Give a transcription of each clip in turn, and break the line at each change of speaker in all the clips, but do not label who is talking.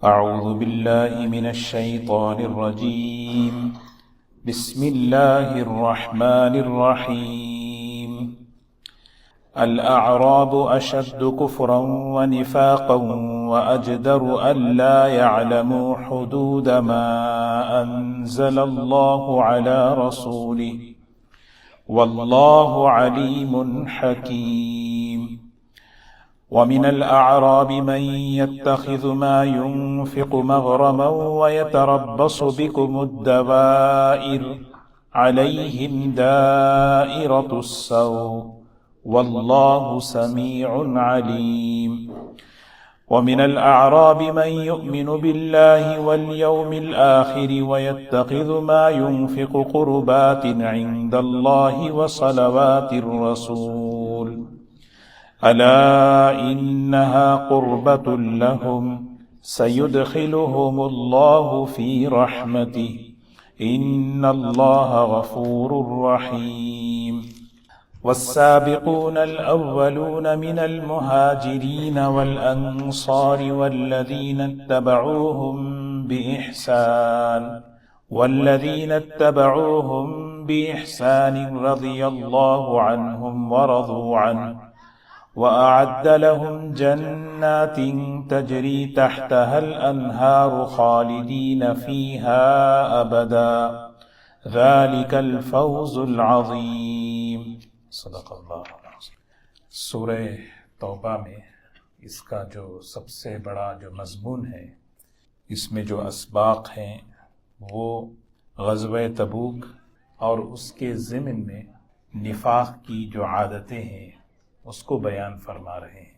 أعوذ بالله من الشيطان الرجيم. بسم الله الرحمن الرحيم. الأعراب أشد كفرا ونفاقا وأجدر ألا يعلموا حدود ما أنزل الله على رسوله والله عليم حكيم. ومن الأعراب من يتخذ ما ينفق مغرما ويتربص بكم الدوائر عليهم دائرة السوء والله سميع عليم. ومن الأعراب من يؤمن بالله واليوم الآخر ويتخذ ما ينفق قربات عند الله وصلوات الرسول ألا إنها قربة لهم سيدخلهم الله في رحمته إن الله غفور رحيم. والسابقون الأولون من المهاجرين والأنصار والذين اتبعوهم بإحسان رضي الله عنهم ورضوا عنه وأعد لهم جنات تجري تحتها الأنهار خالدين فيها أبدا ذلك الفوز العظيم. صدق اللہ العظیم. سورہ توبہ میں اس کا جو سب سے بڑا جو مضمون ہے، اس میں جو اسباق ہیں وہ غزوہ تبوک اور اس کے ضمن میں نفاق کی جو عادتیں ہیں اس کو بیان فرما رہے ہیں.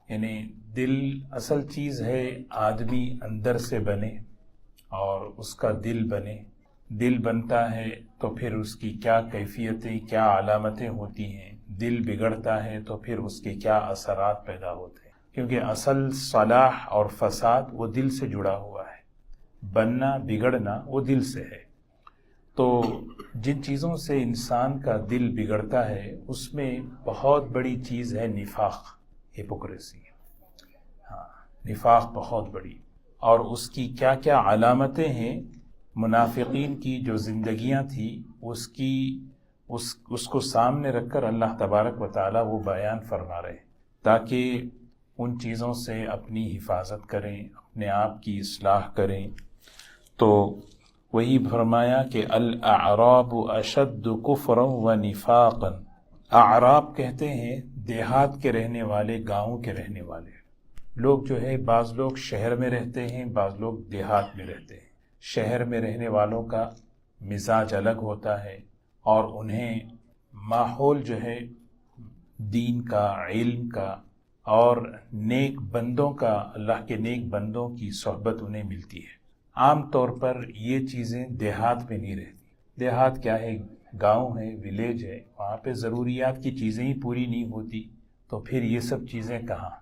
یعنی دل اصل چیز ہے، آدمی اندر سے بنے اور اس کا دل بنے. دل بنتا ہے تو پھر اس کی کیا کیفیتیں، کیا علامتیں ہوتی ہیں. دل بگڑتا ہے تو پھر اس کے کیا اثرات پیدا ہوتے ہیں، کیونکہ اصل صلاح اور فساد وہ دل سے جڑا ہوا ہے. بننا بگڑنا وہ دل سے ہے. تو جن چیزوں سے انسان کا دل بگڑتا ہے اس میں بہت بڑی چیز ہے نفاق، ہپوکریسی. نفاق بہت بڑی، اور اس کی کیا کیا علامتیں ہیں. منافقین کی جو زندگیاں تھیں اس کو سامنے رکھ کر اللہ تبارک و تعالی وہ بیان فرما رہے تاکہ ان چیزوں سے اپنی حفاظت کریں، اپنے آپ کی اصلاح کریں. تو وہی فرمایا کہ الاعراب اشد کفرا و نفاقا. اعراب کہتے ہیں دیہات کے رہنے والے، گاؤں کے رہنے والے لوگ جو ہے. بعض لوگ شہر میں رہتے ہیں، بعض لوگ دیہات میں رہتے ہیں. شہر میں رہنے والوں کا مزاج الگ ہوتا ہے اور انہیں ماحول جو ہے دین کا، علم کا اور نیک بندوں کا، اللہ کے نیک بندوں کی صحبت انہیں ملتی ہے. عام طور پر یہ چیزیں دیہات میں نہیں رہتی. دیہات کیا ہے، گاؤں ہے، ولیج ہے، وہاں پہ ضروریات کی چیزیں ہی پوری نہیں ہوتی، تو پھر یہ سب چیزیں کہاں.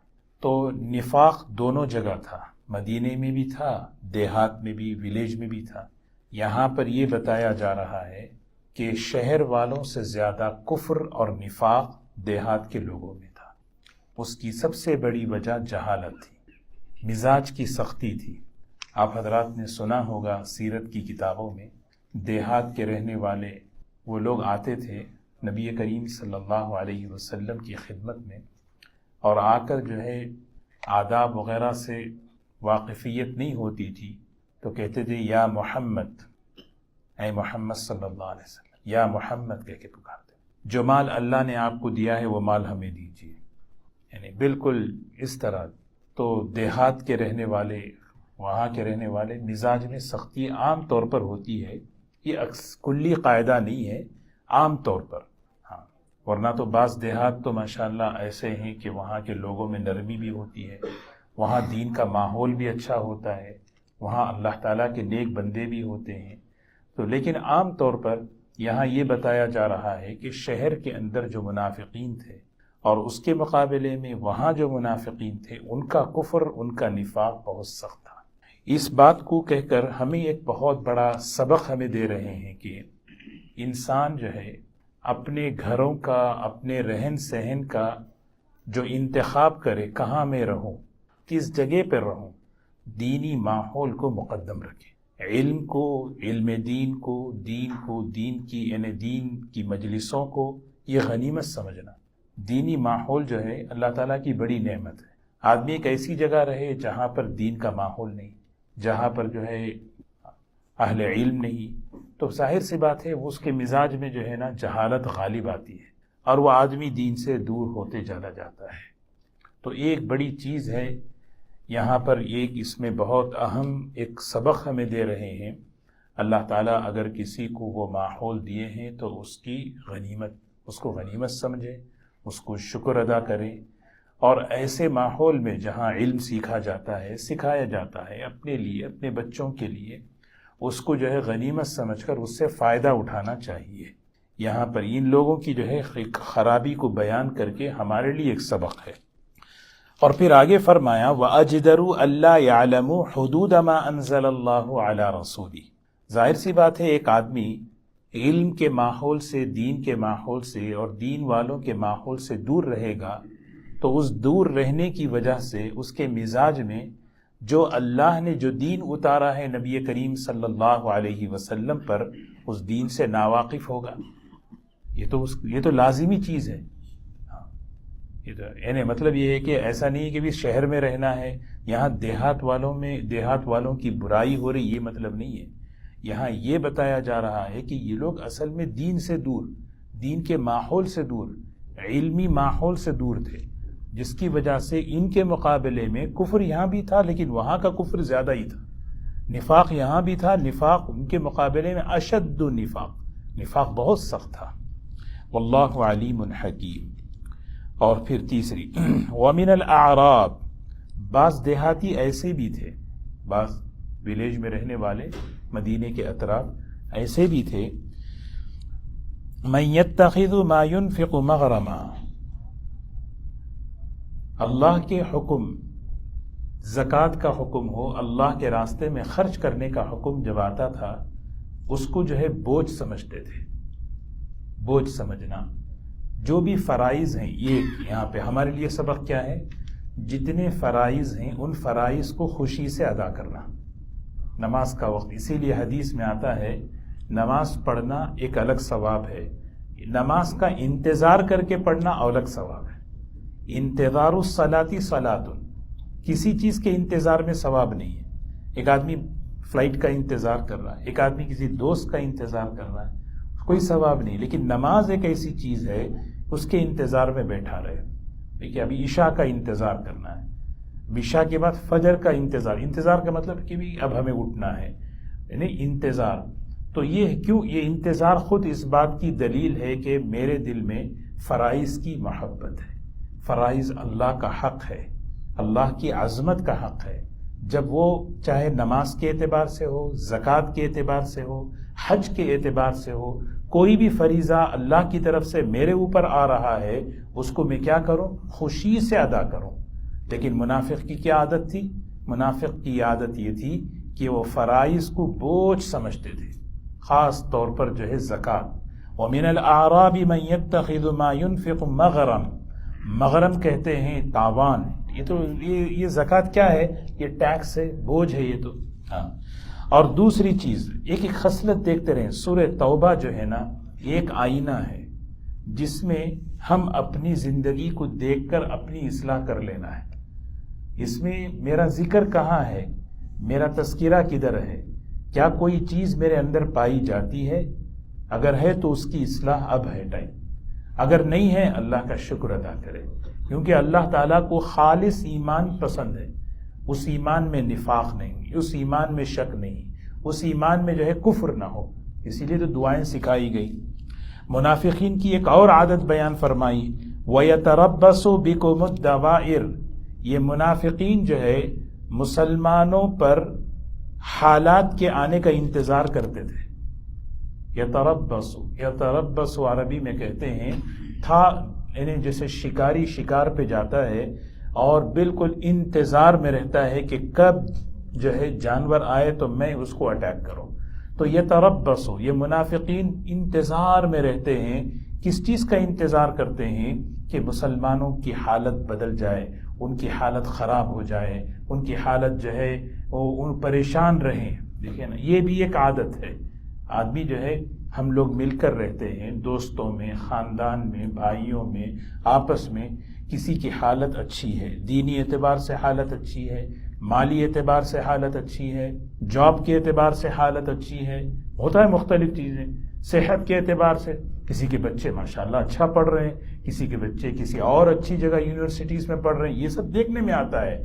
تو نفاق دونوں جگہ تھا، مدینے میں بھی تھا، دیہات میں بھی، ولیج میں بھی تھا. یہاں پر یہ بتایا جا رہا ہے کہ شہر والوں سے زیادہ کفر اور نفاق دیہات کے لوگوں میں تھا. اس کی سب سے بڑی وجہ جہالت تھی، مزاج کی سختی تھی. آپ حضرات نے سنا ہوگا سیرت کی کتابوں میں دیہات کے رہنے والے وہ لوگ آتے تھے نبی کریم صلی اللہ علیہ وسلم کی خدمت میں، اور آ کر جو ہے آداب وغیرہ سے واقفیت نہیں ہوتی تھی تو کہتے تھے یا محمد، اے محمد صلی اللہ علیہ وسلم، یا محمد کہہ کے پکارتے. جو مال اللہ نے آپ کو دیا ہے وہ مال ہمیں دیجیے. یعنی بالکل اس طرح. تو دیہات کے رہنے والے، وہاں کے رہنے والے مزاج میں سختی عام طور پر ہوتی ہے. یہ کلی قاعدہ نہیں ہے، عام طور پر. ورنہ تو بعض دیہات تو ماشاءاللہ ایسے ہیں کہ وہاں کے لوگوں میں نرمی بھی ہوتی ہے، وہاں دین کا ماحول بھی اچھا ہوتا ہے، وہاں اللہ تعالیٰ کے نیک بندے بھی ہوتے ہیں. تو لیکن عام طور پر یہاں یہ بتایا جا رہا ہے کہ شہر کے اندر جو منافقین تھے اور اس کے مقابلے میں وہاں جو منافقین تھے ان کا کفر، ان کا نفاق بہت سخت تھا. اس بات کو کہہ کر ہمیں ایک بہت بڑا سبق ہمیں دے رہے ہیں کہ انسان جو ہے اپنے گھروں کا، اپنے رہن سہن کا جو انتخاب کرے، کہاں میں رہوں، کس جگہ پر رہوں، دینی ماحول کو مقدم رکھیں، علم کو، علم دین کو، دین کی یعنی دین کی مجلسوں کو یہ غنیمت سمجھنا۔ دینی ماحول جو ہے اللہ تعالیٰ کی بڑی نعمت ہے۔ آدمی ایک ایسی جگہ رہے جہاں پر دین کا ماحول نہیں، جہاں پر جو ہے اہل علم نہیں، تو ظاہر سی بات ہے اس کے مزاج میں جو ہے نا جہالت غالب آتی ہے اور وہ آدمی دین سے دور ہوتے چلا جاتا ہے۔ تو ایک بڑی چیز ہے یہاں پر، ایک اس میں بہت اہم ایک سبق ہمیں دے رہے ہیں۔ اللہ تعالیٰ اگر کسی کو وہ ماحول دیے ہیں تو اس کو غنیمت سمجھے، اس کو شکر ادا کرے، اور ایسے ماحول میں جہاں علم سیکھا جاتا ہے، سکھایا جاتا ہے اپنے لیے، اپنے بچوں کے لیے، اس کو جو ہے غنیمت سمجھ کر اس سے فائدہ اٹھانا چاہیے۔ یہاں پر ان لوگوں کی جو ہے خرابی کو بیان کر کے ہمارے لیے ایک سبق ہے۔ اور پھر آگے فرمایا وَأَجْدَرُوا أَلَّا يَعْلَمُوا حُدُودَ مَا أَنزَلَ اللَّهُ عَلَى رَسُولِهِ۔ ظاہر سی بات ہے ایک آدمی علم کے ماحول سے، دین کے ماحول سے اور دین والوں کے ماحول سے دور رہے گا تو اس دور رہنے کی وجہ سے اس کے مزاج میں جو اللہ نے جو دین اتارا ہے نبی کریم صلی اللہ علیہ وسلم پر، اس دین سے ناواقف ہوگا۔ یہ تو لازمی چیز ہے۔ یعنی مطلب یہ ہے کہ ایسا نہیں کہ بھی شہر میں رہنا ہے، یہاں دیہات والوں کی برائی ہو رہی، یہ مطلب نہیں ہے۔ یہاں یہ بتایا جا رہا ہے کہ یہ لوگ اصل میں دین سے دور، دین کے ماحول سے دور، علمی ماحول سے دور تھے، جس کی وجہ سے ان کے مقابلے میں کفر یہاں بھی تھا لیکن وہاں کا کفر زیادہ ہی تھا، نفاق یہاں بھی تھا، نفاق ان کے مقابلے میں اشد نفاق بہت سخت تھا۔ واللہ علیم حکیم۔ اور پھر تیسری وَمِنَ الْأَعْرَابِ، بعض دیہاتی ایسے بھی تھے، بعض ولیج میں رہنے والے مدینے کے اطراف ایسے بھی تھے، مَن يَتَّخِذُ مَا يُنْفِقُ مَغْرَمًا، اللہ کے حکم، زکوٰۃ کا حکم ہو، اللہ کے راستے میں خرچ کرنے کا حکم جب آتا تھا اس کو جو ہے بوجھ سمجھتے تھے۔ بوجھ سمجھنا، جو بھی فرائض ہیں، یہ یہاں پہ ہمارے لیے سبق کیا ہے؟ جتنے فرائض ہیں ان فرائض کو خوشی سے ادا کرنا۔ نماز کا وقت، اسی لیے حدیث میں آتا ہے نماز پڑھنا ایک الگ ثواب ہے، نماز کا انتظار کر کے پڑھنا الگ ثواب ہے۔ انتظار الصلاۃ صلاۃ، کسی چیز کے انتظار میں ثواب نہیں ہے۔ ایک آدمی فلائٹ کا انتظار کر رہا ہے، ایک آدمی کسی دوست کا انتظار کر رہا ہے، کوئی ثواب نہیں۔ لیکن نماز ایک ایسی چیز ہے اس کے انتظار میں بیٹھا رہے۔ دیکھیے ابھی عشاء کا انتظار کرنا ہے، عشاء کے بعد فجر کا انتظار کا مطلب کہ بھی اب ہمیں اٹھنا ہے، یعنی انتظار۔ تو یہ کیوں؟ یہ انتظار خود اس بات کی دلیل ہے کہ میرے دل میں فرائض کی محبت ہے۔ فرائض اللہ کا حق ہے، اللہ کی عظمت کا حق ہے۔ جب وہ چاہے نماز کے اعتبار سے ہو، زکوٰۃ کے اعتبار سے ہو، حج کے اعتبار سے ہو، کوئی بھی فریضہ اللہ کی طرف سے میرے اوپر آ رہا ہے، اس کو میں کیا کروں؟ خوشی سے ادا کروں۔ لیکن منافق کی کیا عادت تھی؟ منافق کی عادت یہ تھی کہ وہ فرائض کو بوجھ سمجھتے تھے، خاص طور پر جو ہے زکوٰۃ۔ وَمِنَ الْأَعْرَابِ مَن يَتَّخِذُ مَا يُنْفِقُ مَغْرَمًا، مغرم کہتے ہیں تاوان۔ یہ زکوٰۃ کیا ہے؟ یہ ٹیکس ہے، بوجھ ہے یہ تو۔ ہاں، اور دوسری چیز ایک خصلت دیکھتے رہیں، سورہ توبہ جو ہے نا ایک آئینہ ہے جس میں ہم اپنی زندگی کو دیکھ کر اپنی اصلاح کر لینا ہے۔ اس میں میرا ذکر کہاں ہے، میرا تذکرہ کدھر ہے، کیا کوئی چیز میرے اندر پائی جاتی ہے؟ اگر ہے تو اس کی اصلاح اب ہے ٹائم، اگر نہیں ہے اللہ کا شکر ادا کرے، کیونکہ اللہ تعالیٰ کو خالص ایمان پسند ہے۔ اس ایمان میں نفاق نہیں، اس ایمان میں شک نہیں، اس ایمان میں جو ہے کفر نہ ہو، اسی لیے تو دعائیں سکھائی گئی۔ منافقین کی ایک اور عادت بیان فرمائی، وَيَتَرَبَّصُ بِكُمُ الدَّوَائِرَ، یہ منافقین جو ہے مسلمانوں پر حالات کے آنے کا انتظار کرتے تھے۔ یتربص عربی میں کہتے ہیں تھا، یعنی جیسے شکاری شکار پہ جاتا ہے اور بالکل انتظار میں رہتا ہے کہ کب جو ہے جانور آئے تو میں اس کو اٹیک کروں۔ تو یتربص، یہ منافقین انتظار میں رہتے ہیں۔ کس چیز کا انتظار کرتے ہیں؟ کہ مسلمانوں کی حالت بدل جائے، ان کی حالت خراب ہو جائے، ان کی حالت جو ہے وہ پریشان رہیں. دیکھیں نا یہ بھی ایک عادت ہے. آدمی جو ہے ہم لوگ مل کر رہتے ہیں دوستوں میں, خاندان میں, بھائیوں میں, آپس میں. کسی کی حالت اچھی ہے, دینی اعتبار سے حالت اچھی ہے, مالی اعتبار سے حالت اچھی ہے, جاب کے اعتبار سے حالت اچھی ہے, ہوتا ہے مختلف چیزیں, صحت کے اعتبار سے. کسی کے بچے ماشاءاللہ اچھا پڑھ رہے ہیں, کسی کے بچے کسی اور اچھی جگہ یونیورسٹیز میں پڑھ رہے ہیں, یہ سب دیکھنے میں آتا ہے.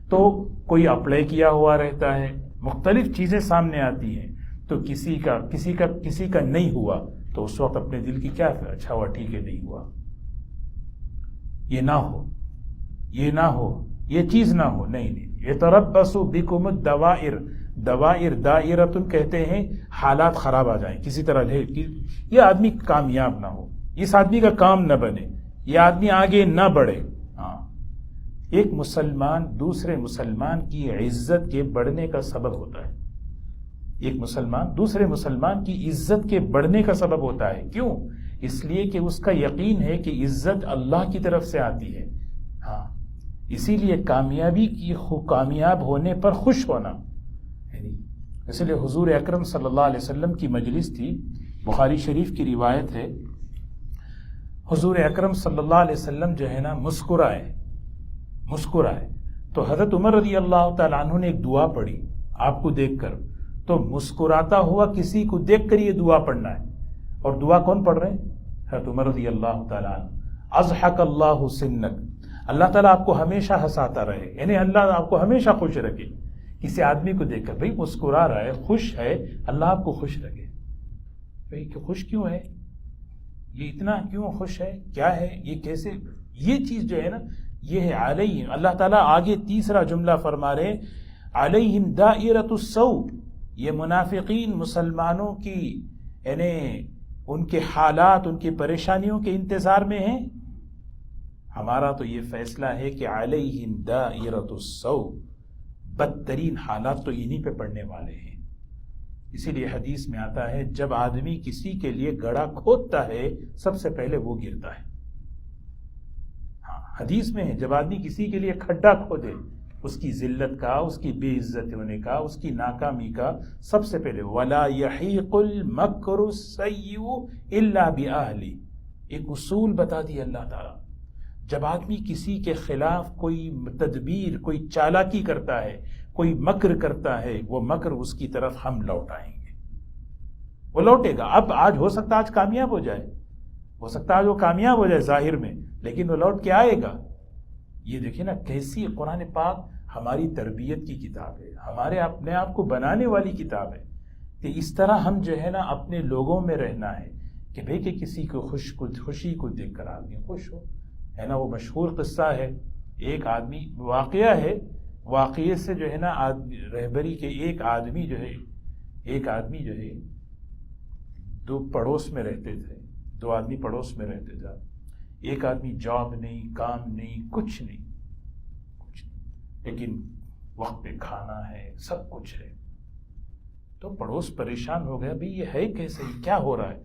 تو کوئی اپلائی کیا ہوا رہتا ہے, مختلف چیزیں سامنے آتی ہیں. تو کسی کا نہیں ہوا تو اس وقت اپنے دل کی کیا اچھا ہوا, ٹھیک ہے نہیں ہوا, یہ نہ ہو, یہ نہ ہو, یہ چیز نہ ہو. نہیں, یتربصوا بکم الدوائر, دوائر دائرۃ کہتے ہیں حالات خراب آ جائیں کسی طرح, یہ آدمی کامیاب نہ ہو, اس آدمی کا کام نہ بنے, یہ آدمی آگے نہ بڑھے. ہاں, ایک مسلمان دوسرے مسلمان کی عزت کے بڑھنے کا سبب ہوتا ہے. ایک مسلمان دوسرے مسلمان کی عزت کے بڑھنے کا سبب ہوتا ہے. کیوں؟ اس لیے کہ اس کا یقین ہے کہ عزت اللہ کی طرف سے آتی ہے. ہاں, اسی لیے کامیاب ہونے پر خوش ہونا. اس لیے حضور اکرم صلی اللہ علیہ وسلم کی مجلس تھی, بخاری شریف کی روایت ہے, حضور اکرم صلی اللہ علیہ وسلم جو ہے نا مسکرائے. تو حضرت عمر رضی اللہ تعالیٰ عنہ نے ایک دعا پڑھی آپ کو دیکھ کر. تو مسکراتا ہوا کسی کو دیکھ کر یہ دعا پڑھنا ہے. اور دعا کون پڑھ رہے ہیں؟ حضرت عمر رضی اللہ تعالیٰ عنہ. اضحک اللہ سنک, اللہ تعالیٰ آپ کو ہمیشہ ہنساتا رہے, یعنی اللہ آپ کو ہمیشہ خوش رکھے. کسی آدمی کو دیکھ کر بھئی مسکرا رہا ہے, خوش ہے, اللہ آپ کو خوش رکھے. بھئی کہ خوش کیوں ہے, یہ اتنا کیوں خوش ہے, کیا ہے, یہ کیسے, یہ چیز جو ہے نا یہ ہے علیہم. اللہ تعالیٰ آگے تیسرا جملہ فرما رہے علیہم دائرۃ السوء, یہ منافقین مسلمانوں کی یعنی ان کے حالات, ان کی پریشانیوں کے انتظار میں ہیں. ہمارا تو یہ فیصلہ ہے کہ علیہم دائرۃ السوء, بدترین حالات تو انہی پہ پڑنے والے ہیں. اسی لیے حدیث میں آتا ہے جب آدمی کسی کے لیے گڑھا کھودتا ہے سب سے پہلے وہ گرتا ہے. ہاں, حدیث میں ہے جب آدمی کسی کے لیے کھڈا کھودے, اس کی ذلت کا, اس کی بے عزت ہونے کا, اس کی ناکامی کا, سب سے پہلے وَلَا يَحِيقُ الْمَكْرُ السَّيِّئُ إِلَّا بِأَهْلِ. ایک اصول بتا دی اللہ تعالیٰ, جب آدمی کسی کے خلاف کوئی تدبیر, کوئی چالاکی کرتا ہے, کوئی مکر کرتا ہے, وہ مکر اس کی طرف ہم لوٹائیں گے, وہ لوٹے گا. اب آج ہو سکتا آج کامیاب ہو جائے, ہو سکتا آج وہ کامیاب ہو جائے ظاہر میں, لیکن وہ لوٹ کے آئے گا. یہ دیکھیں نا کیسی قرآن پاک ہماری تربیت کی کتاب ہے, ہمارے اپنے آپ کو بنانے والی کتاب ہے کہ اس طرح ہم جو ہے نا اپنے لوگوں میں رہنا ہے کہ بھئی کہ کسی کو خوشی کو دیکھ کر آدمی خوش ہو. ہے نا وہ مشہور قصہ ہے, ایک آدمی, واقعہ ہے, واقعے سے جو ہے نا رہبری کے ایک آدمی جو ہے دو پڑوس میں رہتے تھے, دو آدمی پڑوس میں رہتے تھے. ایک آدمی جاب نہیں, کام نہیں, کچھ نہیں, لیکن وقت پہ کھانا ہے, سب کچھ ہے. تو پڑوس پریشان ہو گیا, بھئی یہ ہے کیسے, کیا ہو رہا ہے؟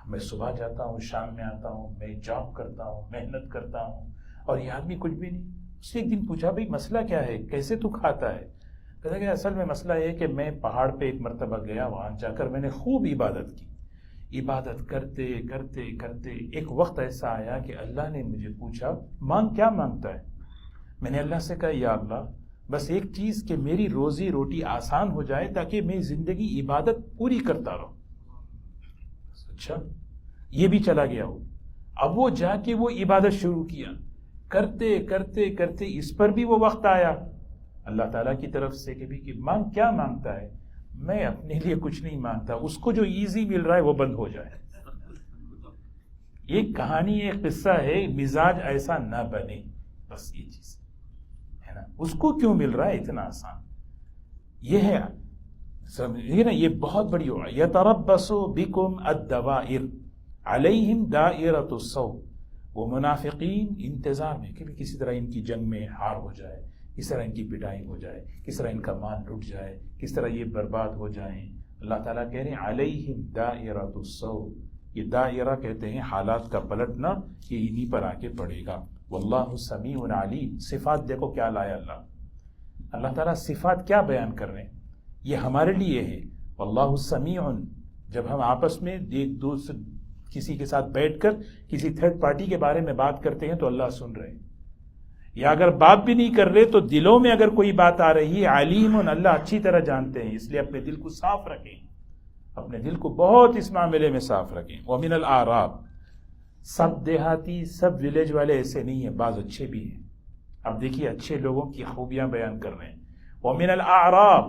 میں صبح جاتا ہوں, شام میں آتا ہوں, میں جاب کرتا ہوں, محنت کرتا ہوں, اور یہ آدمی کچھ بھی نہیں. اس سے ایک دن پوچھا بھئی مسئلہ کیا ہے, کیسے تو کھاتا ہے؟ کہتا کہ اصل میں مسئلہ یہ کہ میں پہاڑ پہ ایک مرتبہ گیا, وہاں جا کر میں نے خوب عبادت کی. عبادت کرتے کرتے کرتے ایک وقت ایسا آیا کہ اللہ نے مجھے پوچھا کیا مانگتا ہے؟ میں نے اللہ سے کہا یا اللہ بس ایک چیز کہ میری روزی روٹی آسان ہو جائے تاکہ میں زندگی عبادت پوری کرتا رہوں. اچھا, یہ بھی چلا گیا ہو. اب وہ جا کے وہ عبادت شروع کیا, کرتے کرتے کرتے اس پر بھی وہ وقت آیا اللہ تعالیٰ کی طرف سے کہ بھی کہ کیا مانگتا ہے؟ میں اپنے لیے کچھ نہیں مانگتا, اس کو جو ایزی مل رہا ہے وہ بند ہو جائے. یہ کہانی, ایک قصہ ہے, مزاج ایسا نہ بنے, بس یہ چیز ہے نا. اس کو کیوں مل رہا ہے اتنا آسان, یہ ہے سمجھیے نا, یہ بہت بڑی ہو. یتربصوا بکم الدوائر علیہم دائرۃ السوء, وہ منافقین انتظار میں کہ کسی طرح ان کی جنگ میں ہار ہو جائے, کس طرح ان کی پٹائی ہو جائے, کس طرح ان کا مال لٹ جائے, کس طرح یہ برباد ہو جائیں. اللہ تعالیٰ کہہ رہے ہیں علیہم دائرۃ السوء, یہ دائرہ کہتے ہیں حالات کا پلٹنا, یہ انہی پر آ کے پڑے گا. واللہ سمیع علیم. صفات دیکھو کیا لایا اللہ, اللہ تعالیٰ صفات کیا بیان کر رہے ہیں؟ یہ ہمارے لیے ہے، واللہ سمیع، جب ہم آپس میں ایک دوسرے کسی کے ساتھ بیٹھ کر کسی تھرڈ پارٹی کے بارے میں بات کرتے ہیں تو اللہ سن رہے ہیں، یا اگر بات بھی نہیں کر رہے تو دلوں میں اگر کوئی بات آ رہی ہے، علیم، اللہ اچھی طرح جانتے ہیں، اس لیے اپنے دل کو صاف رکھیں، اپنے دل کو بہت اس معاملے میں صاف رکھیں۔ وَمِنَ الْأَعْرَابِ، سب دیہاتی سب ولیج والے ایسے نہیں ہیں، بعض اچھے بھی ہیں۔ اب دیکھیے اچھے لوگوں کی خوبیاں بیان کر رہے ہیں۔ وَمِنَ الْأَعْرَابِ،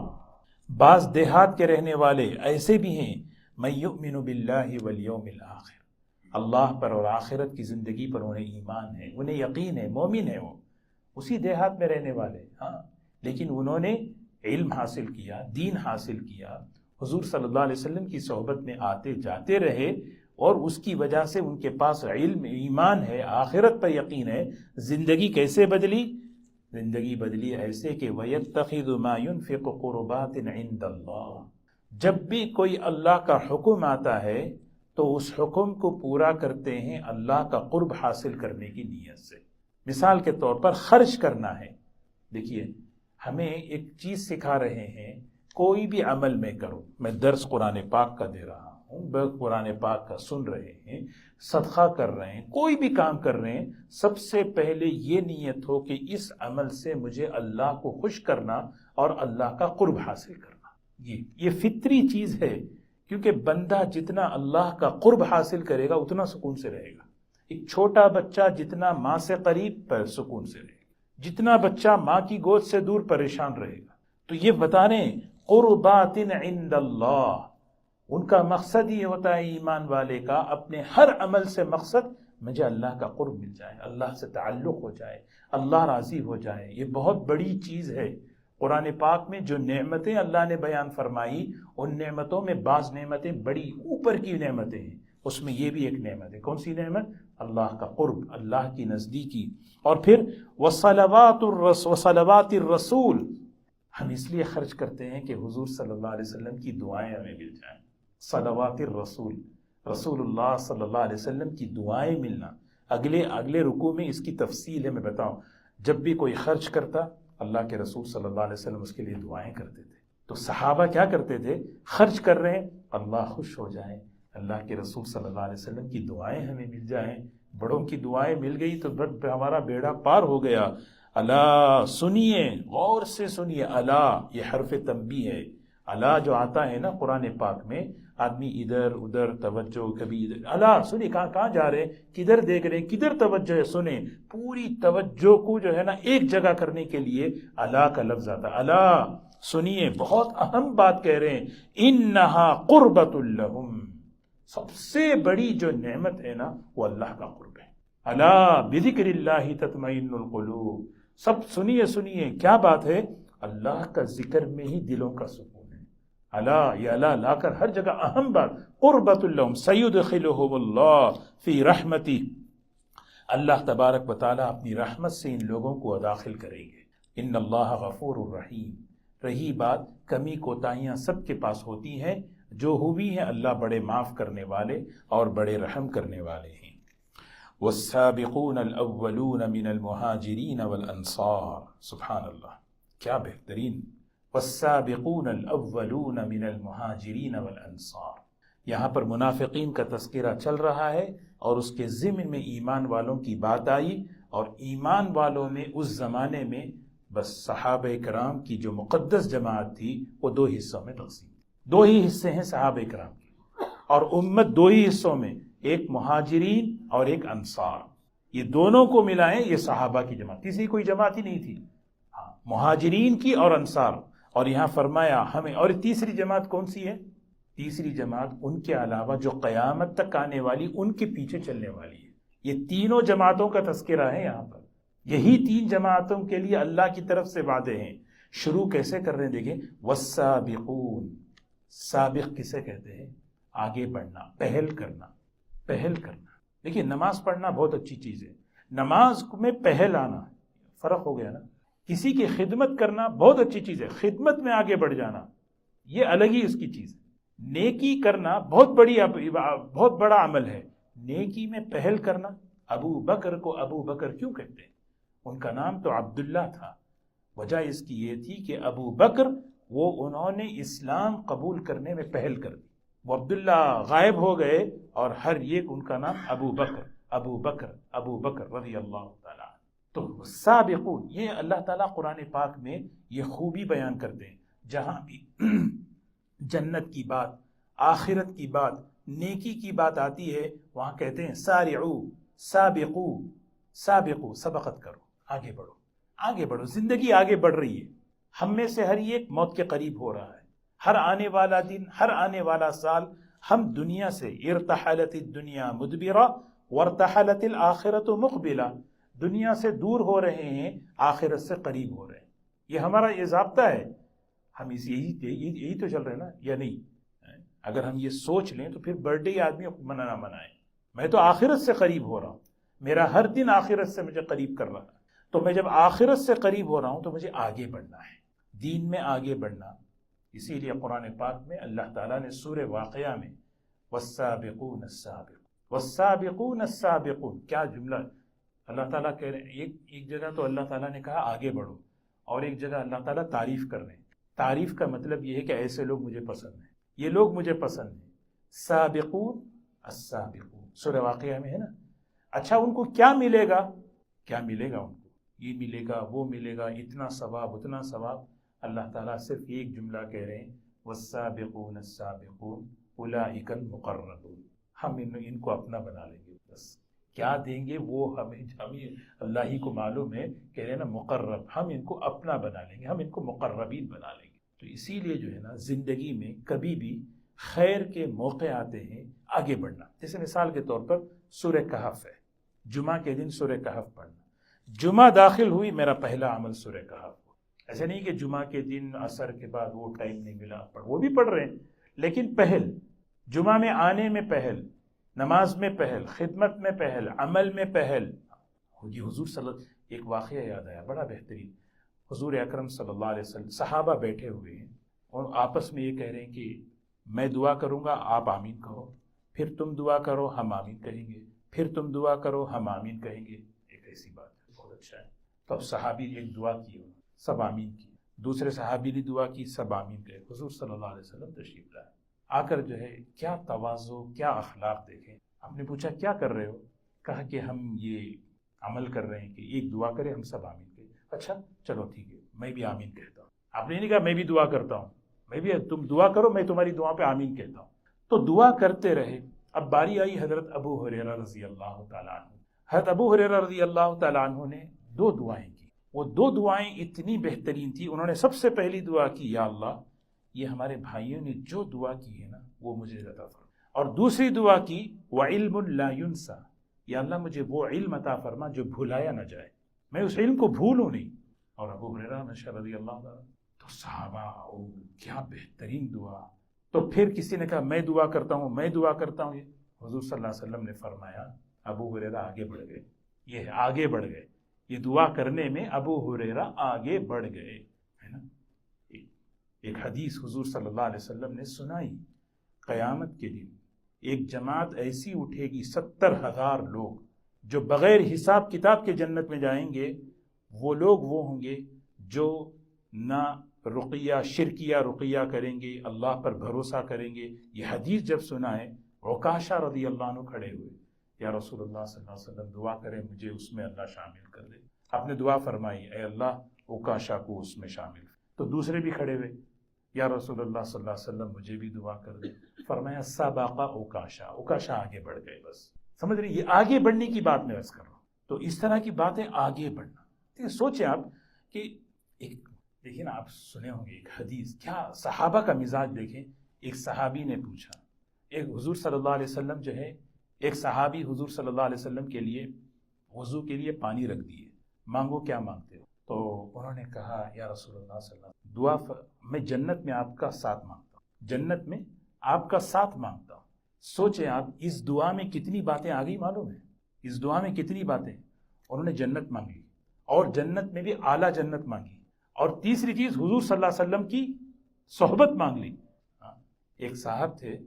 بعض دیہات کے رہنے والے ایسے بھی ہیں، مَن يُؤْمِنُ بِاللَّهِ وَالْيَوْمِ الْآخِرِ، اللہ پر اور آخرت کی زندگی پر انہیں ایمان ہے، انہیں یقین ہے، مومن ہے، وہ اسی دیہات میں رہنے والے، ہاں، لیکن انہوں نے علم حاصل کیا، دین حاصل کیا، حضور صلی اللہ علیہ وسلم کی صحبت میں آتے جاتے رہے، اور اس کی وجہ سے ان کے پاس علم، ایمان ہے، آخرت پر یقین ہے۔ زندگی کیسے بدلی؟ زندگی بدلی ایسے کہ وَيَتَّخِذُ مَا يُنْفِقُ قُرُبَاتٍ عِنْدَ اللَّهِ، جب بھی کوئی اللہ کا حکم آتا ہے تو اس حکم کو پورا کرتے ہیں اللہ کا قرب حاصل کرنے کی نیت سے۔ مثال کے طور پر خرچ کرنا ہے، دیکھیے ہمیں ایک چیز سکھا رہے ہیں، کوئی بھی عمل میں کرو، میں درس قرآن پاک کا دے رہا ہوں، قرآن پاک کا سن رہے ہیں، صدقہ کر رہے ہیں، کوئی بھی کام کر رہے ہیں، سب سے پہلے یہ نیت ہو کہ اس عمل سے مجھے اللہ کو خوش کرنا اور اللہ کا قرب حاصل کرنا۔ یہ فطری چیز ہے، کیونکہ بندہ جتنا اللہ کا قرب حاصل کرے گا اتنا سکون سے رہے گا۔ ایک چھوٹا بچہ جتنا ماں سے قریب پر سکون سے رہے گا، جتنا بچہ ماں کی گود سے دور پریشان رہے گا۔ تو یہ بتا رہے ہیں قربات عند اللہ، ان کا مقصد یہ ہوتا ہے ایمان والے کا، اپنے ہر عمل سے مقصد مجھے اللہ کا قرب مل جائے، اللہ سے تعلق ہو جائے، اللہ راضی ہو جائے۔ یہ بہت بڑی چیز ہے۔ قرآن پاک میں جو نعمتیں اللہ نے بیان فرمائی، ان نعمتوں میں بعض نعمتیں بڑی اوپر کی نعمتیں ہیں، اس میں یہ بھی ایک نعمت ہے۔ کون سی نعمت؟ اللہ کا قرب، اللہ کی نزدیکی۔ اور پھر وصلوات الرسول، ہم اس لیے خرچ کرتے ہیں کہ حضور صلی اللہ علیہ وسلم کی دعائیں ہمیں مل جائیں۔ صلوات الرسول، رسول اللہ صلی اللہ علیہ وسلم کی دعائیں ملنا۔ اگلے رکوع میں اس کی تفصیل ہے، میں بتاؤں۔ جب بھی کوئی خرچ کرتا، اللہ کے رسول صلی اللہ علیہ وسلم اس کے لیے دعائیں کرتے تھے۔ تو صحابہ کیا کرتے تھے؟ خرچ کر رہے ہیں، اللہ خوش ہو جائے، اللہ کے رسول صلی اللہ علیہ وسلم کی دعائیں ہمیں مل جائیں۔ بڑوں کی دعائیں مل گئی تو ہمارا بیڑا پار ہو گیا۔ اللہ، سنیے، غور سے سنیے، اللہ یہ حرف تنبیہ ہے۔ اللہ جو آتا ہے نا قرآن پاک میں، آدمی ادھر ادھر توجہ، کبھی ادھر، اللہ سنیے، کہاں جا رہے ہیں، کدھر دیکھ رہے ہیں، کدھر توجہ ہے، سنیں۔ پوری توجہ کو جو ہے نا ایک جگہ کرنے کے لیے اللہ کا لفظ آتا ہے۔ اللہ سنیے، بہت اہم بات کہہ رہے ہیں، انہا قربۃ لہم، سب سے بڑی جو نعمت ہے نا وہ اللہ کا قرب ہے۔ الا بذکر اللہ تطمئن القلوب، سب سنیے، کیا بات ہے؟ اللہ کا ذکر میں ہی دلوں کا سکون ہے۔ الا، یہ اللہ لا کر ہر جگہ اہم بات، قربۃ لہم سیدخلہم اللہ فی رحمتی، اللہ تبارک و تعالیٰ اپنی رحمت سے ان لوگوں کو داخل کریں گے۔ ان اللہ غفور الرحیم، رہی بات کمی کوتاہیاں سب کے پاس ہوتی ہیں، جو ہوئی ہیں اللہ بڑے معاف کرنے والے اور بڑے رحم کرنے والے ہیں۔ والسابقون الاولون من المہاجرین والانصار، سبحان اللہ، کیا بہترین، والسابقون الاولون من المہاجرین والانصار۔ یہاں پر منافقین کا تذکرہ چل رہا ہے اور اس کے ضمن میں ایمان والوں کی بات آئی، اور ایمان والوں میں اس زمانے میں بس صحابہ کرام کی جو مقدس جماعت تھی وہ دو حصوں میں تقسیم، دو ہی حصے ہیں صحابہ کرام کے، اور امت دو ہی حصوں میں، ایک مہاجرین اور ایک انصار، یہ دونوں کو ملائیں یہ صحابہ کی جماعت، تیسری کوئی جماعت ہی نہیں تھی، ہاں مہاجرین کی اور انصار۔ اور یہاں فرمایا ہمیں، اور تیسری جماعت کون سی ہے؟ تیسری جماعت ان کے علاوہ جو قیامت تک آنے والی، ان کے پیچھے چلنے والی ہے۔ یہ تینوں جماعتوں کا تذکرہ ہے یہاں پر، یہی تین جماعتوں کے لیے اللہ کی طرف سے وعدے ہیں۔ شروع کیسے کر رہے ہیں دیکھیں، والسابقون، سابق کسے کہتے ہیں؟ آگے بڑھنا، پہل کرنا۔ دیکھیے نماز پڑھنا بہت اچھی چیز ہے، نماز میں پہل آنا، فرق ہو گیا نا۔ کسی کی خدمت کرنا بہت اچھی چیز ہے، خدمت میں آگے بڑھ جانا یہ الگ ہی اس کی چیز ہے۔ نیکی کرنا بہت بڑا عمل ہے، نیکی میں پہل کرنا۔ ابو بکر کو ابو بکر کیوں کہتے ہیں؟ ان کا نام تو عبداللہ تھا، وجہ اس کی یہ تھی کہ ابو بکر وہ انہوں نے اسلام قبول کرنے میں پہل کر دی. وہ عبداللہ غائب ہو گئے اور ہر ایک ان کا نام ابو بکر ابو بکر ابو بکر رضی اللہ تعالیٰ. تو سابقون، یہ اللہ تعالیٰ قرآن پاک میں یہ خوبی بیان کرتے ہیں. جہاں بھی جنت کی بات، آخرت کی بات، نیکی کی بات آتی ہے، وہاں کہتے ہیں سارعو، سابقو، سابقو، سبقت کرو، آگے بڑھو، آگے بڑھو. زندگی آگے بڑھ رہی ہے. ہم میں سے ہر ایک موت کے قریب ہو رہا ہے. ہر آنے والا دن، ہر آنے والا سال ہم دنیا سے ارتحلت الدنیا مدبرہ وارتحلت الآخرت مقبلہ، دنیا سے دور ہو رہے ہیں، آخرت سے قریب ہو رہے ہیں. یہ ہمارا یہ ضابطہ ہے. ہم یہی تو چل رہے ہیں نا، یا نہیں؟ اگر ہم یہ سوچ لیں تو پھر برتھ ڈے آدمی منانا منائے. میں تو آخرت سے قریب ہو رہا ہوں، میرا ہر دن آخرت سے مجھے قریب کر رہا ہے. تو میں جب آخرت سے قریب ہو رہا ہوں تو مجھے آگے بڑھنا ہے، دین میں آگے بڑھنا. اسی لیے قرآن پاک میں اللہ تعالیٰ نے سورہ واقعہ میں والسابقون السابقون، والسابقون السابقون، کیا جملہ اللہ تعالیٰ کہہ رہے ہیں. ایک جگہ تو اللہ تعالیٰ نے کہا آگے بڑھو، اور ایک جگہ اللہ تعالیٰ تعریف کر رہے ہیں. تعریف کا مطلب یہ ہے کہ ایسے لوگ مجھے پسند ہیں، یہ لوگ مجھے پسند ہیں. سابقون السابقون سورہ واقعہ میں ہے نا. اچھا ان کو کیا ملے گا؟ کیا ملے گا ان کو؟ یہ ملے گا، وہ ملے گا، اتنا ثواب، اتنا ثواب. اللہ تعالیٰ صرف ایک جملہ کہہ رہے ہیں والسابقون السابقون اولئک المقربون. ہم ان کو اپنا بنا لیں گے. بس کیا دیں گے وہ ہمیں اللہ ہی کو معلوم ہے. کہہ رہے ہیں نا مقرب، ہم ان کو اپنا بنا لیں گے، ہم ان کو مقربین بنا لیں گے. تو اسی لیے جو ہے نا زندگی میں کبھی بھی خیر کے موقع آتے ہیں آگے بڑھنا. جیسے مثال کے طور پر سورہ کہف ہے، جمعہ کے دن سورہ کہف پڑھنا. جمعہ داخل ہوئی، میرا پہلا عمل سورہ کہف. ایسا نہیں کہ جمعہ کے دن عصر کے بعد وہ ٹائم نہیں ملا، وہ بھی پڑھ رہے ہیں، لیکن پہل جمعہ میں آنے میں پہل، نماز میں پہل، خدمت میں پہل، عمل میں پہل. یہ حضور صلی اللہ، ایک واقعہ یاد آیا بڑا بہترین. حضور اکرم صلی اللہ علیہ وسلم، صحابہ بیٹھے ہوئے ہیں اور آپس میں یہ کہہ رہے ہیں کہ میں دعا کروں گا آپ آمین کہو، پھر تم دعا کرو ہم آمین کہیں گے، پھر تم دعا کرو ہم آمین کہیں گے. ایک ایسی بات ہے، بہت اچھا ہے. تو اب صحابی ایک دعا کی، سب آمین کی. دوسرے صحابی نے دعا کی، سب آمین کہے. حضور صلی اللہ علیہ وسلم تشریف لائے. آ کر جو ہے کیا تواضع، کیا اخلاق دیکھیں. آپ نے پوچھا کیا کر رہے ہو؟ کہا کہ ہم یہ عمل کر رہے ہیں کہ ایک دعا کرے ہم سب آمین کہیں. اچھا چلو ٹھیک ہے، میں بھی آمین کہتا ہوں. آپ نے نہیں کہا میں بھی دعا کرتا ہوں، میں بھی، تم دعا کرو میں تمہاری دعا پہ آمین کہتا ہوں. تو دعا کرتے رہے. اب باری آئی حضرت ابو ہریرہ رضی اللہ تعالیٰ عنہ. حضرت ابو ہریرہ رضی اللہ تعالیٰ عنہ نے دو دعائیں کی. وہ دو دعائیں اتنی بہترین تھی. انہوں نے سب سے پہلی دعا کی یا اللہ یہ ہمارے بھائیوں نے جو دعا کی ہے نا وہ مجھے عطا فرما. اور دوسری دعا کی وعلم لا ينسى، یا اللہ مجھے وہ علم عطا فرما جو بھلایا نہ جائے، میں اس علم کو بھولوں نہیں. اور ابو ہریرہ رضی اللہ عنہ تو صحابہ کیا بہترین دعا. تو پھر کسی نے کہا میں دعا کرتا ہوں، میں دعا کرتا ہوں. حضور صلی اللہ علیہ وسلم نے فرمایا، ابو ہریرہ آگے بڑھ گئے. یہ آگے بڑھ گئے، یہ دعا کرنے میں ابو ہریرہ آگے بڑھ گئے، ہے نا. ایک حدیث حضور صلی اللہ علیہ وسلم نے سنائی، قیامت کے دن ایک جماعت ایسی اٹھے گی 70,000 لوگ جو بغیر حساب کتاب کے جنت میں جائیں گے. وہ لوگ وہ ہوں گے جو نہ رقیہ، شرکیہ رقیہ کریں گے، اللہ پر بھروسہ کریں گے. یہ حدیث جب سنا ہے عکاشہ رضی اللہ عنہ کھڑے ہوئے، یا رسول اللہ صلی اللہ علیہ وسلم دعا کریں مجھے اس میں اللہ شامل کر دے. آپ نے دعا فرمائی اے اللہ عکاشہ کو اس میں شامل. تو دوسرے بھی کھڑے ہوئے، یا رسول اللہ صلی اللہ علیہ وسلم مجھے بھی دعا کر دے. فرمایا سابقہ عکاشہ، عکاشہ آگے بڑھ گئے. بس سمجھ رہے، یہ آگے بڑھنے کی بات میں عرض کر رہا ہوں. تو اس طرح کی باتیں آگے بڑھنا. سوچیں آپ کہ ایک دیکھیں نا، آپ سنے ہوں گے ایک حدیث، کیا صحابہ کا مزاج دیکھیں. ایک صحابی نے پوچھا، ایک حضور صلی اللہ علیہ وسلم جو ہے، ایک صحابی حضور صلی اللہ علیہ وسلم کے لیے وضو کے لیے پانی رکھ دیے، مانگو کیا مانگتے ہو؟ تو انہوں نے کہا یا رسول اللہ صلی اللہ علیہ وسلم دعا میں جنت میں آپ کا ساتھ مانگتا ہوں، جنت میں آپ کا ساتھ مانگتا ہوں. سوچیں آپ اس دعا میں کتنی باتیں آ گئی معلوم ہے. اس دعا میں کتنی باتیں. انہوں نے جنت مانگی، اور جنت میں بھی اعلیٰ جنت مانگی، اور تیسری چیز حضور صلی اللہ علیہ وسلم کی صحبت مانگ لی. ایک صاحب تھے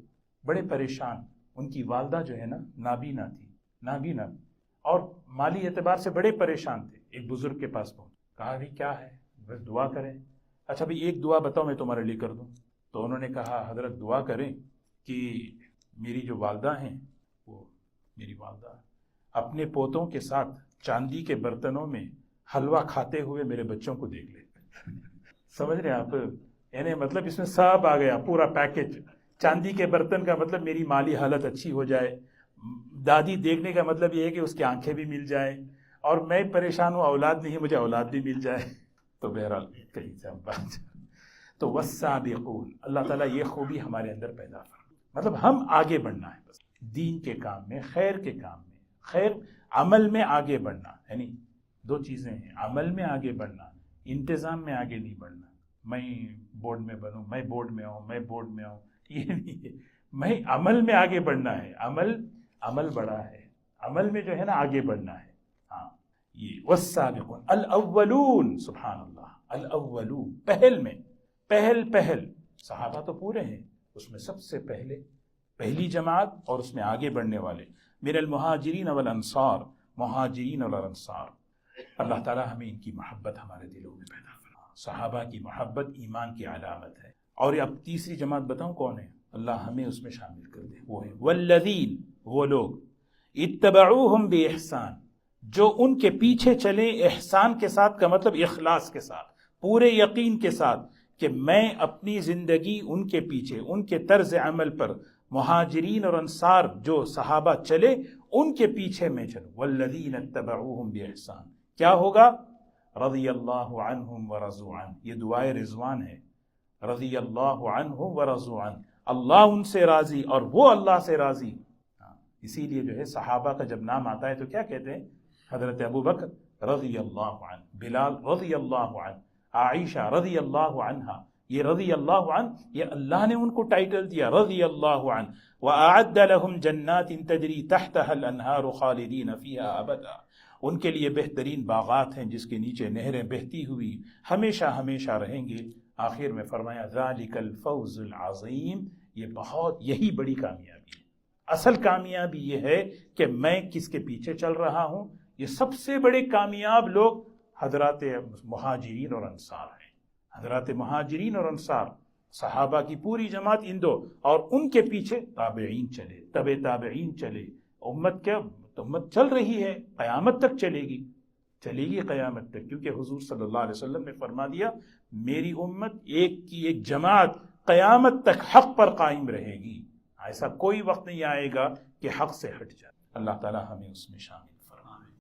بڑے پریشان، ان کی والدہ جو ہے نا نابینا تھی، نابینا، اور مالی اعتبار سے بڑے پریشان تھے. ایک بزرگ کے پاس پہنچ، کہا بھی کیا ہے؟ بس دعا کریں. اچھا بھی ایک دعا بتاؤ میں تمہارے لیے کر دوں. تو انہوں نے کہا حضرت دعا کریں کہ میری جو والدہ ہیں وہ میری والدہ اپنے پوتوں کے ساتھ چاندی کے برتنوں میں حلوہ کھاتے ہوئے میرے بچوں کو دیکھ لے. سمجھ رہے ہیں آپ؟ یعنی مطلب اس میں سب آ گیا پورا پیکج. چاندی کے برتن کا مطلب میری مالی حالت اچھی ہو جائے، دادی دیکھنے کا مطلب یہ ہے کہ اس کی آنکھیں بھی مل جائیں، اور میں پریشان ہوں اولاد نہیں، مجھے اولاد بھی مل جائے. تو بہرحال کہیں سے ہم بات تو والسابقون، اللہ تعالیٰ یہ خوبی ہمارے اندر پیدا فرما. مطلب ہم آگے بڑھنا ہے بس دین کے کام میں، خیر کے کام میں، خیر عمل میں آگے بڑھنا. یعنی دو چیزیں ہیں، عمل میں آگے بڑھنا، انتظام میں آگے نہیں بڑھنا. میں بورڈ میں بنوں، میں بورڈ میں آؤں، میں بورڈ میں آؤں، یہ نہیں ہے. میں عمل میں آگے بڑھنا ہے. عمل بڑا ہے، عمل میں جو ہے نا آگے بڑھنا ہے. ہاں یہ والسابقون الاولون، سبحان اللہ، الاولون پہل میں، پہل صحابہ تو پورے ہیں، اس میں سب سے پہلی جماعت اور اس میں آگے بڑھنے والے من المہاجرین والانصار، مہاجرین والانصار. اللہ تعالیٰ ہمیں ان کی محبت ہمارے دلوں میں پیدا فرما. صحابہ کی محبت ایمان کی علامت ہے. اور اب تیسری جماعت بتاؤں کون ہے؟ اللہ ہمیں اس میں شامل کر دے. وہ ہے والذین، وہ لوگ اتبعوہم بإحسان، جو ان کے پیچھے چلے احسان کے ساتھ، کا مطلب اخلاص کے ساتھ، پورے یقین کے ساتھ کہ میں اپنی زندگی ان کے پیچھے، ان کے طرز عمل پر، مہاجرین اور انصار جو صحابہ چلے ان کے پیچھے میں چلوں. والذین اتبعوہم بإحسان، کیا ہوگا؟ رضی اللہ عنہم ورضوا عنہ. یہ دعائے رضوان ہے. رضی اللہ عنہم ورضوا عنہ، اللہ ان سے راضی اور وہ اللہ سے راضی. اسی لیے جو ہے صحابہ کا جب نام آتا ہے تو کیا کہتے ہیں؟ حضرت ابو بکر رضی اللہ عنہ، بلال رضی اللہ عنہ، عائشہ رضی اللہ عنہا. یہ رضی اللہ عنہ، یہ اللہ نے ان کو ٹائٹل دیا رضی اللہ عنہ. وَأَعَدَّ لَهُمْ جَنَّاتٍ تَجْرِي تَحْتَهَا الْأَنْهَارُ خَالِدِينَ فِيهَا أَبَدًا. ان کے لیے بہترین باغات ہیں جس کے نیچے نہریں بہتی ہوئی ہمیشہ ہمیشہ رہیں گے. آخر میں فرمایا ذَلِكَ الْفَوْزُ الْعَظِيمُ، یہی بڑی کامیابی ہے. اصل کامیابی یہ ہے کہ میں کس کے پیچھے چل رہا ہوں. یہ سب سے بڑے کامیاب لوگ حضرات مہاجرین اور انصار ہیں. حضرات مہاجرین اور انصار، صحابہ کی پوری جماعت ان دو، اور ان کے پیچھے تابعین چلے، تابعین چلے. امت چل رہی ہے، قیامت تک چلے گی قیامت تک، کیونکہ حضور صلی اللہ علیہ وسلم نے فرما دیا میری امت ایک جماعت قیامت تک حق پر قائم رہے گی. ایسا کوئی وقت نہیں آئے گا کہ حق سے ہٹ جائے. اللہ تعالی ہمیں اس میں شامل